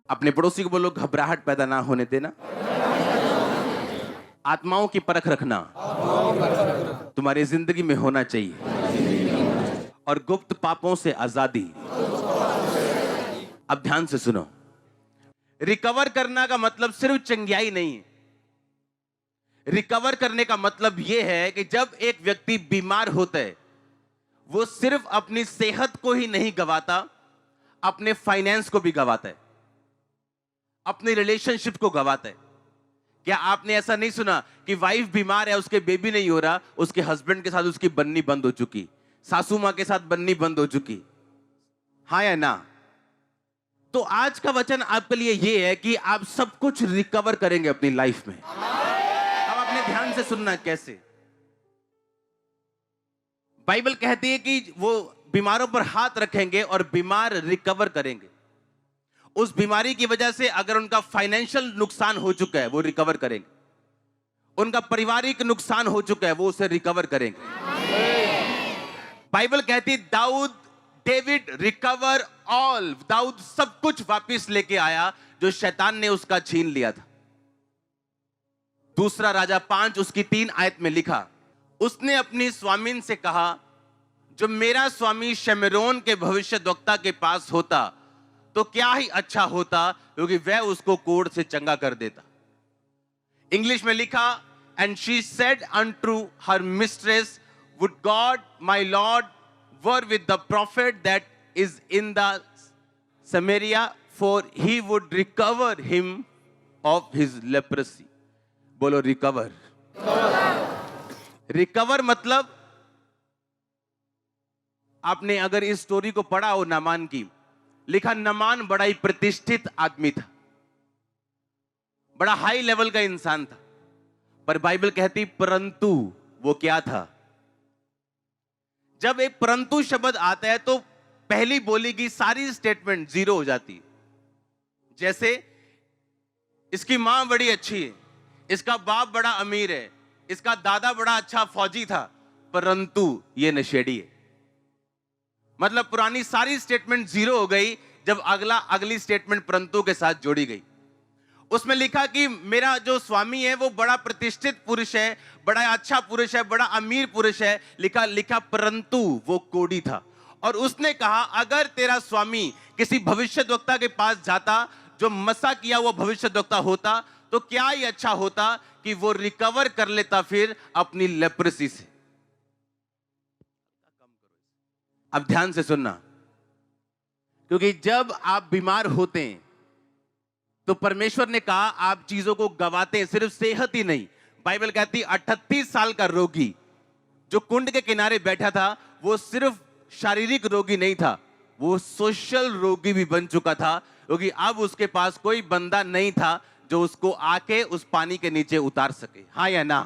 अपने पड़ोसी को बोलो घबराहट पैदा ना होने देना, आत्माओं की परख रखना तुम्हारी जिंदगी में होना चाहिए, और गुप्त पापों से आजादी। अब ध्यान से सुनो, रिकवर करना का मतलब सिर्फ चंगियाई नहीं है। रिकवर करने का मतलब यह है कि जब एक व्यक्ति बीमार होता है, वो सिर्फ अपनी सेहत को ही नहीं गवाता, अपने फाइनेंस को भी गवाता है, अपने रिलेशनशिप को गवाता है। क्या आपने ऐसा नहीं सुना कि वाइफ बीमार है, उसके बेबी नहीं हो रहा, उसके हस्बैंड के साथ उसकी बननी बंद हो चुकी, सासू मां के साथ बननी बंद हो चुकी? हाँ या ना? तो आज का वचन आपके लिए यह है कि आप सब कुछ रिकवर करेंगे अपनी लाइफ में। अब आपने ध्यान से सुनना कैसे। बाइबल कहती है कि वो बीमारों पर हाथ रखेंगे और बीमार रिकवर करेंगे। उस बीमारी की वजह से अगर उनका फाइनेंशियल नुकसान हो चुका है, वो रिकवर करेंगे। उनका पारिवारिक नुकसान हो चुका है, वो उसे रिकवर करेंगे। बाइबल कहती है दाऊद, डेविड रिकवर ऑल। दाऊद सब कुछ वापस लेके आया जो शैतान ने उसका छीन लिया था। दूसरा राजा 5 उसकी 3 आयत में लिखा, उसने अपनी स्वामीन से कहा, जो मेरा स्वामी शमरोन के भविष्यद्वक्ता के पास होता तो क्या ही अच्छा होता, क्योंकि वह उसको कोढ़ से चंगा कर देता। इंग्लिश में लिखा, and she said unto her mistress, would God my lord were with the prophet that is in the Samaria, for he would recover him of his leprosy. बोलो रिकवर। रिकवर मतलब, आपने अगर इस स्टोरी को पढ़ा हो नामान की, लिखा नामान बड़ा ही प्रतिष्ठित आदमी था, बड़ा हाई लेवल का इंसान था, पर बाइबल कहती परंतु वो क्या था। जब एक परंतु शब्द आता है तो पहली बोली की सारी स्टेटमेंट जीरो हो जाती है। जैसे इसकी मां बड़ी अच्छी है, इसका बाप बड़ा अमीर है, इसका दादा बड़ा अच्छा फौजी था, परंतु ये नशेड़ी है। मतलब पुरानी सारी स्टेटमेंट जीरो हो गई जब अगली स्टेटमेंट परंतु के साथ जोड़ी गई। उसमें लिखा कि मेरा जो स्वामी है वो बड़ा प्रतिष्ठित पुरुष है, बड़ा अच्छा पुरुष है, बड़ा अमीर पुरुष है। लिखा परंतु वो कोढ़ी था। और उसने कहा, अगर तेरा स्वामी किसी भविष्यद्वक्ता के पास जाता जो मसा किया हुआ भविष्यद्वक्ता होता, तो क्या ही अच्छा होता कि वो रिकवर कर लेता फिर अपनी लेप्रेसी से। अब ध्यान से सुनना, क्योंकि जब आप बीमार होते हैं तो परमेश्वर ने कहा आप चीजों को गवाते हैं, सिर्फ सेहत ही नहीं। बाइबल कहती 38 साल का रोगी जो कुंड के किनारे बैठा था, वो सिर्फ शारीरिक रोगी नहीं था, वो सोशल रोगी भी बन चुका था, क्योंकि अब उसके पास कोई बंदा नहीं था जो उसको आके उस पानी के नीचे उतार सके। हाँ या ना?